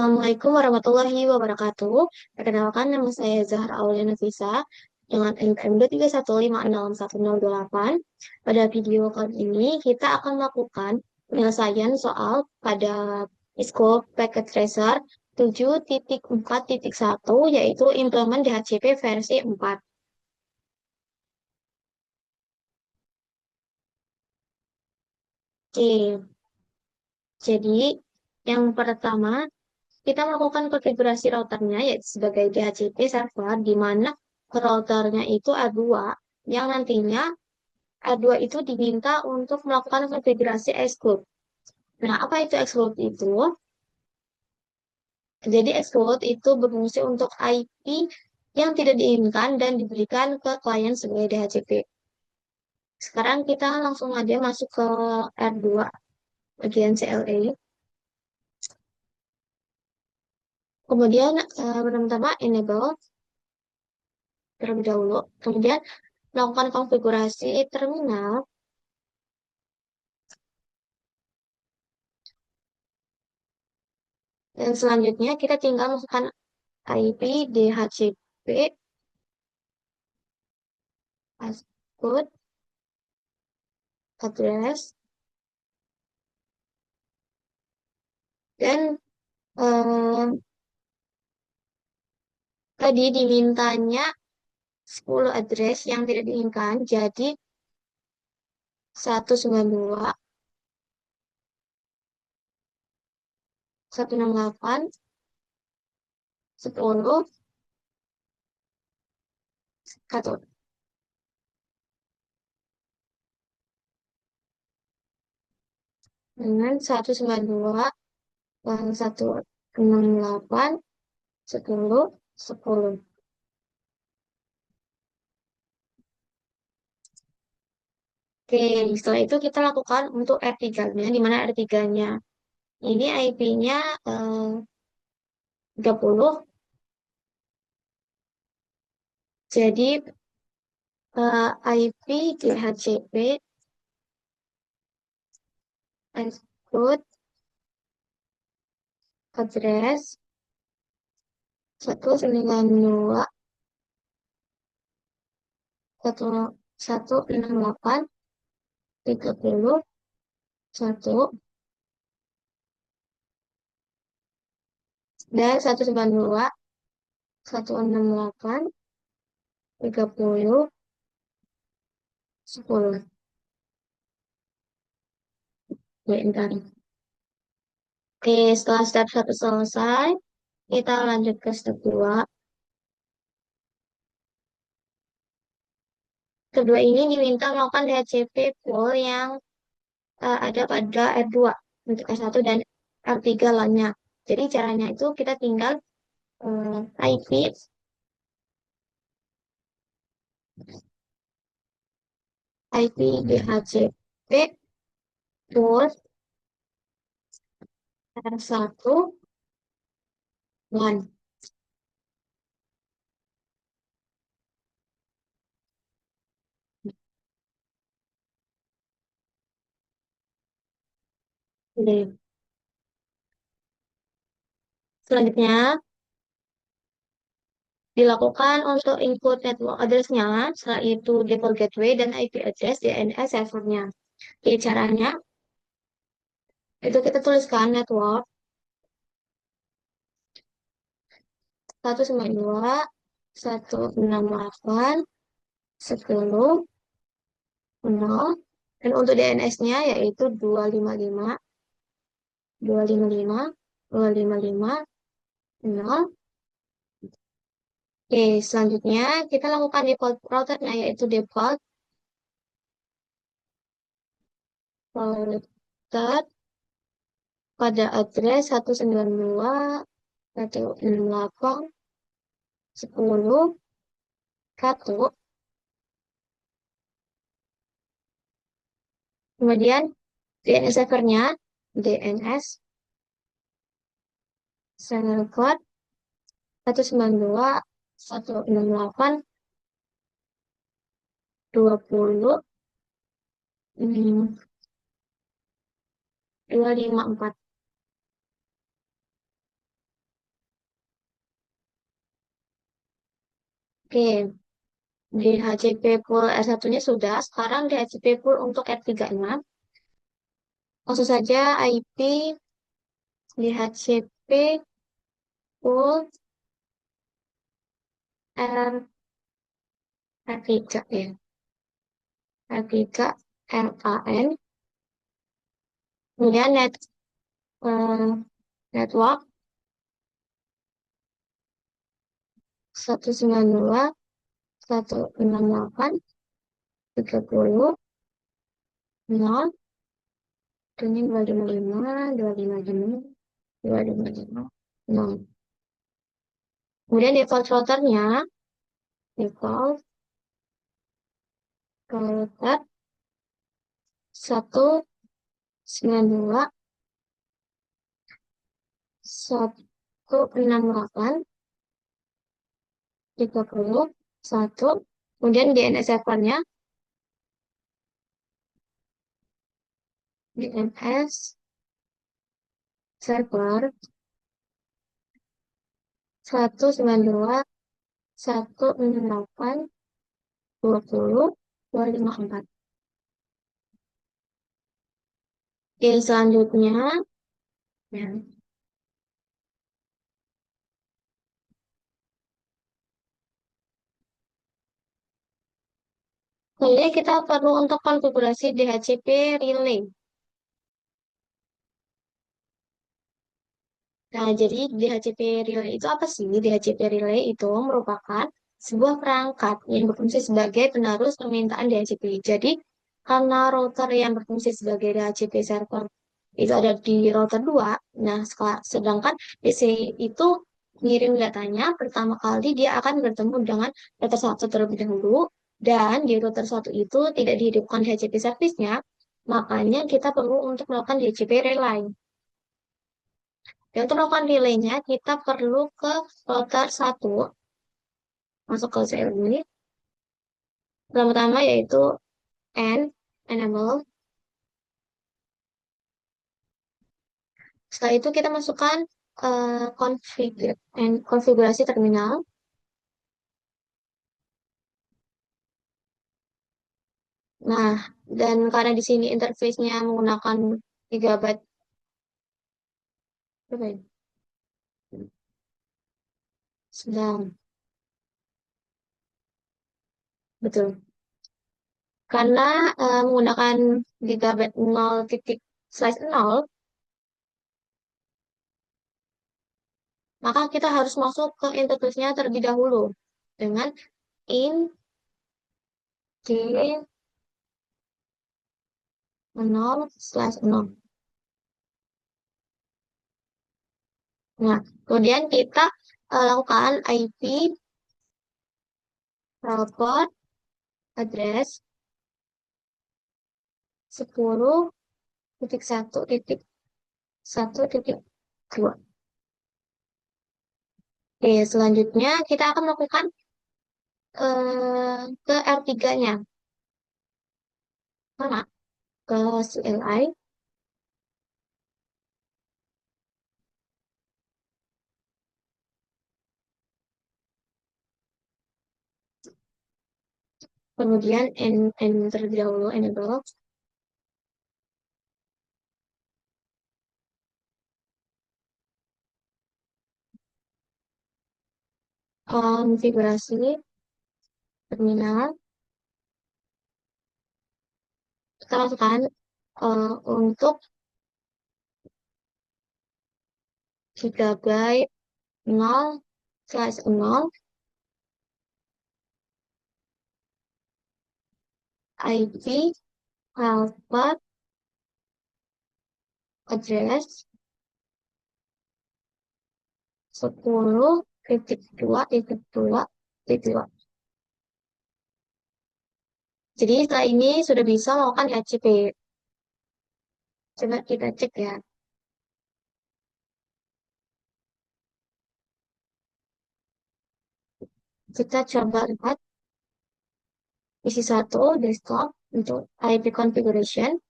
Assalamualaikum warahmatullahi wabarakatuh. Perkenalkan nama saya Zahra Aulia Nafisa dengan NPM 231561028. Pada video kali ini kita akan melakukan penyelesaian soal pada School Packet Tracer 7.4.1 yaitu implement DHCP versi 4. Oke, jadi yang pertama kita melakukan konfigurasi routernya yaitu sebagai DHCP server di mana routernya itu A2 yang nantinya A2 itu diminta untuk melakukan konfigurasi exclude. Nah, apa itu exclude itu? Jadi exclude itu berfungsi untuk IP yang tidak diinginkan dan diberikan ke klien sebagai DHCP. Sekarang kita langsung aja masuk ke R2 bagian CLE. Kemudian pertama-tama enable terlebih dahulu. Kemudian melakukan konfigurasi terminal. Dan selanjutnya kita tinggal masukkan IP, DHCP, password, address, dan eh, tadi dimintanya 10 address yang tidak diinginkan, jadi 192, 168, 10, 1. Dengan 192, 168, 10, 10. Oke, setelah itu kita lakukan untuk R3-nya, di mana R3-nya ini IP-nya 30. Jadi IP DHCP include address 192 168 31 dan 192 168 30 10. Ya, entar. Oke, setelah step 1 selesai, kita lanjut ke step 2. Kedua ini diminta melakukan DHCP pool yang ada pada R2 untuk S1 dan R3 lainnya. Jadi caranya itu kita tinggal IP DHCP pool R1 one. Oke. Selanjutnya dilakukan untuk input network address-nya, setelah itu default gateway dan IP address DNS servernya. Jadi caranya itu kita tuliskan network 192 168 10 0 dan untuk DNS-nya yaitu 255 255 255 0. Oke, selanjutnya kita lakukan default routernya yaitu default router pada address 192 168 10 1. Kemudian DNS servernya DNS server 192 168 20 254. Oke, DHCP pool R1-nya sudah, sekarang DHCP pool untuk R3-nya. Langsung saja IP DHCP pool R3 ya. R3 RAN. Kemudian eh, network 192.168.30.0. Ini 255, 255, 255, 0. Kemudian default routernya, default router 192.168.30.1. Kemudian DNS servernya, DNS server 192.168.20.254. Oke, selanjutnya, ya, kemudian kita perlu untuk konfigurasi DHCP relay. Nah, jadi DHCP relay itu apa sih? DHCP relay itu merupakan sebuah perangkat yang berfungsi sebagai penerus permintaan DHCP. Jadi, karena router yang berfungsi sebagai DHCP server itu ada di router 2, nah sedangkan DC itu ngirim datanya, pertama kali dia akan bertemu dengan router 1 terlebih dahulu, dan di router 1 itu tidak dihidupkan DHCP service-nya, makanya kita perlu untuk melakukan DHCP relay. Dan untuk melakukan delaynya, kita perlu ke router 1, masuk ke cell ini. Pertama-tama yaitu enable. Setelah itu kita masukkan konfigurasi terminal. Nah, dan karena di sini interface-nya menggunakan gigabyte, berapa ya? Sedang, betul. Karena menggunakan gigabyte 0.0, maka kita harus masuk ke interface-nya terlebih dahulu dengan int g 0/0. Nah, kemudian kita lakukan IP router address 10.1.1.2. Oke, selanjutnya kita akan melakukan ke R3-nya. Mana? Ke CLI. Kemudian terlebih dahulu enable konfigurasi terminal. Kita masukkan untuk gigabyte 0/0 IP alpha address 10.2.2.2. Jadi setelah ini sudah bisa melakukan HCP. Coba kita cek ya. Kita coba lihat isi satu desktop untuk IP configuration.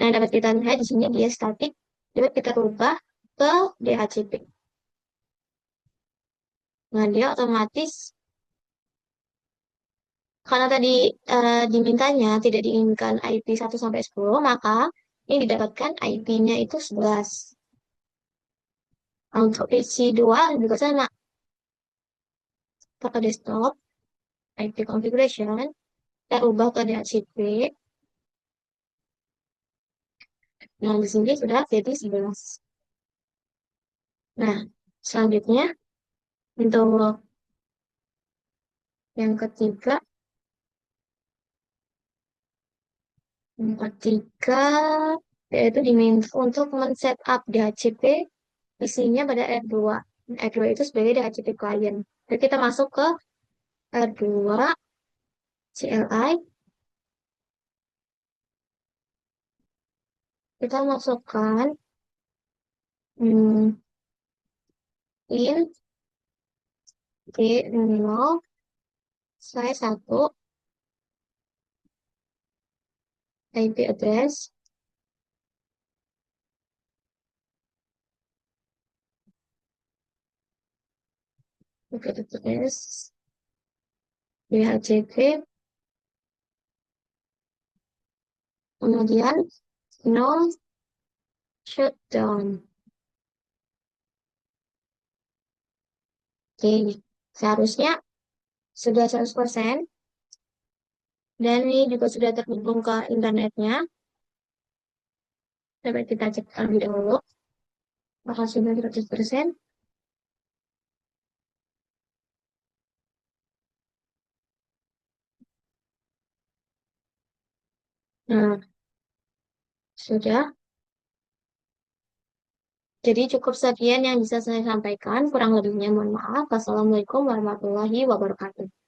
Nah, dapat kita lihat di sini dia static. Dapat kita ubah ke DHCP. Nah, dia otomatis karena tadi dimintanya tidak diinginkan IP 1 sampai 10, maka ini didapatkan IP-nya itu 11. Nah, untuk PC2 juga sama. Kita desktop, IP configuration, kita ubah ke DHCP. Nah, di sini sudah jadi 11. Nah, selanjutnya untuk yang ketiga, yang ketiga yaitu diminta untuk men-setup DHCP isinya pada R2. R2 itu sebagai DHCP client. Jadi kita masuk ke R2 CLI, kita masukkan hmm, in D0 saya 1 IP address, IP address DHCP, kemudian no shutdown. Oke, seharusnya sudah 100%, dan ini juga sudah terhubung ke internetnya. Dapat kita cek terlebih dahulu. Apakah sudah 100%? Nah, sudah. Jadi cukup sekian yang bisa saya sampaikan. Kurang lebihnya mohon maaf. Wassalamualaikum warahmatullahi wabarakatuh.